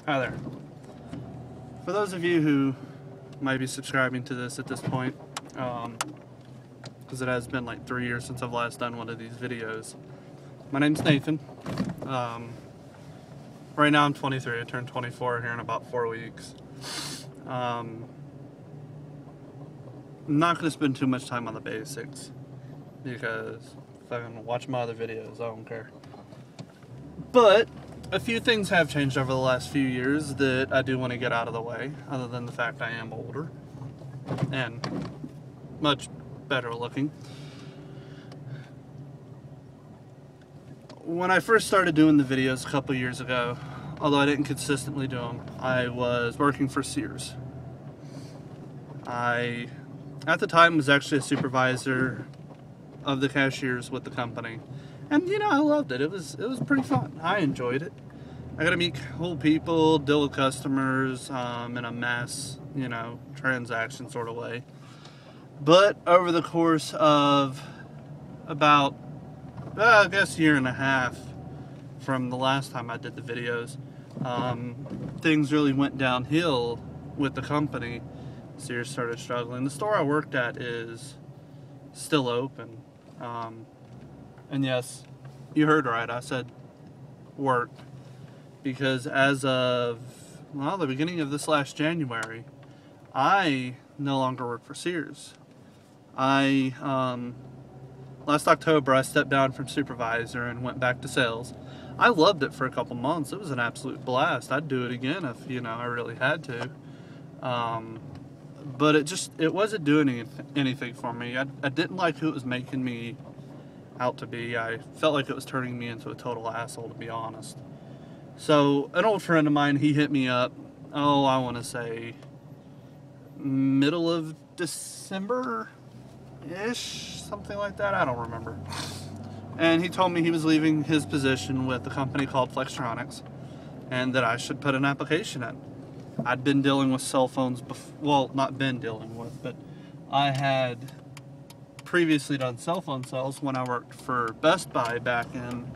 Hi there. For those of you who might be subscribing to this at this point, because it has been like 3 years since I've last done one of these videos, my name's Nathan. Right now I'm 23. I turned 24 here in about 4 weeks. I'm not going to spend too much time on the basics because if I can watch my other videos, I don't care. But a few things have changed over the last few years that I do want to get out of the way, other than the fact I am older and much better looking. When I first started doing the videos a couple years ago, although I didn't consistently do them, I was working for Sears. I, at the time, was actually a supervisor of the cashiers with the company. And, you know, I loved it. It was pretty fun. I enjoyed it. I got to meet cool people, deal with customers in a mass, transaction sort of way. But over the course of about, I guess, a year and a half from the last time I did the videos, things really went downhill with the company. Sears started struggling. The store I worked at is still open. And yes, you heard right, I said worked. Because as of, the beginning of this last January, I no longer work for Sears. Last October, I stepped down from supervisor and went back to sales. I loved it for a couple months. It was an absolute blast. I'd do it again if, I really had to. But it wasn't doing anything for me. I didn't like who it was making me out to be. I felt like it was turning me into a total asshole, to be honest. So an old friend of mine, he hit me up, I want to say middle of December-ish, something like that, I don't remember. And he told me he was leaving his position with a company called Flextronics and that I should put an application in. I'd been dealing with cell phones not been dealing with, but I had previously done cell phone sales when I worked for Best Buy back in,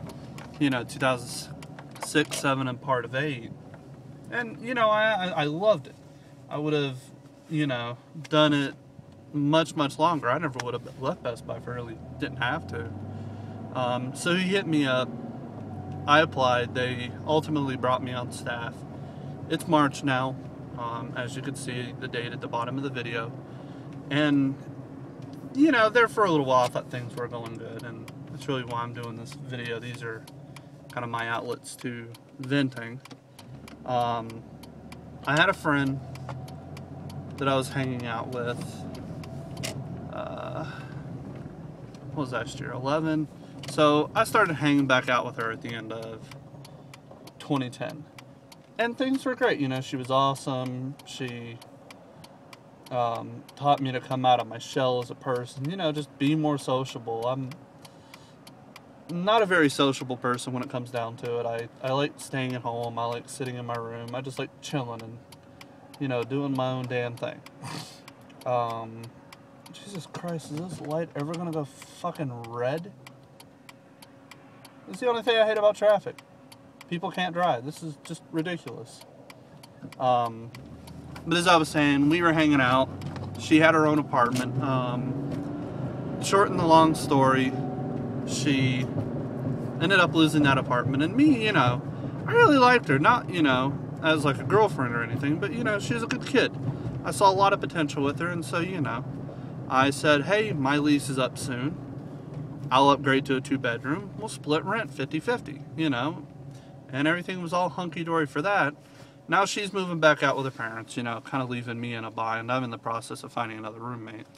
2006, 7, and part of 8. And, I loved it. I would have, done it much, much longer. I never would have left Best Buy if I really didn't have to. So he hit me up. I applied. They ultimately brought me on staff. It's March now, as you can see the date at the bottom of the video. And, there for a little while I thought things were going good, and that's really why I'm doing this video. These are kind of my outlets to venting. I had a friend that I was hanging out with, what was last year, 11? So I started hanging back out with her at the end of 2010. And things were great, she was awesome. She taught me to come out of my shell as a person, just be more sociable. I'm not a very sociable person when it comes down to it. I like staying at home. I like sitting in my room. I just like chilling and, doing my own damn thing. Jesus Christ, is this light ever gonna go fucking red? That's the only thing I hate about traffic. People can't drive. This is just ridiculous. But as I was saying, we were hanging out. She had her own apartment. Short and the long story, she ended up losing that apartment. And me, I really liked her. Not, as like a girlfriend or anything, but, she was a good kid. I saw a lot of potential with her, and so, I said, hey, my lease is up soon. I'll upgrade to a 2-bedroom. We'll split rent 50-50, And everything was all hunky-dory for that. Now she's moving back out with her parents, kind of leaving me in a bind. I'm in the process of finding another roommate.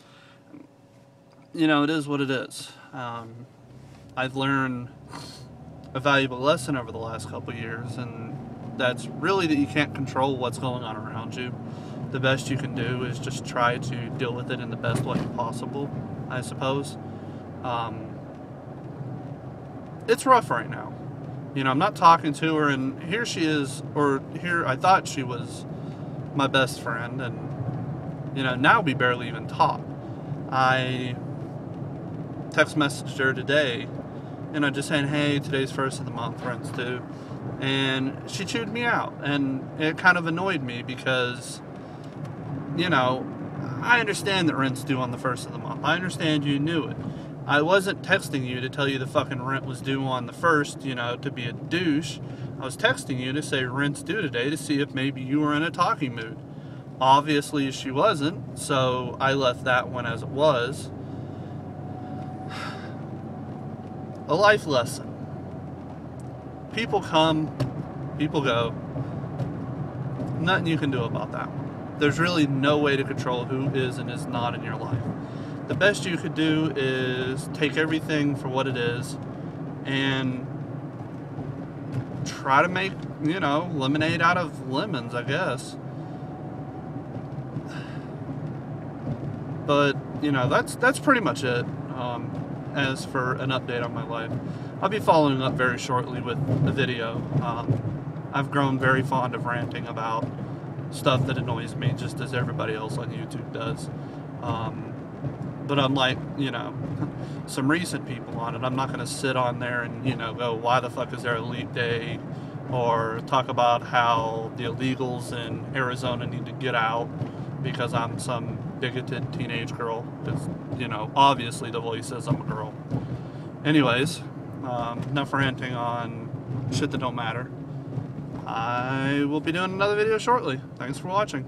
It is what it is. I've learned a valuable lesson over the last couple years, and that's really that you can't control what's going on around you. The best you can do is just try to deal with it in the best way possible, I suppose. It's rough right now. I'm not talking to her, and here she is, or here I thought she was my best friend, and, now we barely even talk. I text messaged her today, just saying, hey, today's first of the month, rent's due. And she chewed me out, and it kind of annoyed me because, you know, I understand that rent's due on the 1st of the month. I understand you knew it. I wasn't texting you to tell you the fucking rent was due on the 1st, you know, to be a douche. I was texting you to say rent's due today to see if maybe you were in a talking mood. Obviously she wasn't, so I left that one as it was. A life lesson. People come, people go. Nothing you can do about that one. There's really no way to control who is and is not in your life. The best you could do is take everything for what it is and try to make, you know, lemonade out of lemons, I guess. But, you know, that's pretty much it. As for an update on my life, I'll be following up very shortly with a video. I've grown very fond of ranting about stuff that annoys me, just as everybody else on YouTube does. But unlike, you know, some recent people on it, I'm not going to sit on there and, you know, go, why the fuck is there a leap day? Or talk about how the illegals in Arizona need to get out because I'm some bigoted teenage girl. Because, you know, obviously the voice says I'm a girl. Anyways, enough ranting on shit that don't matter. I will be doing another video shortly. Thanks for watching.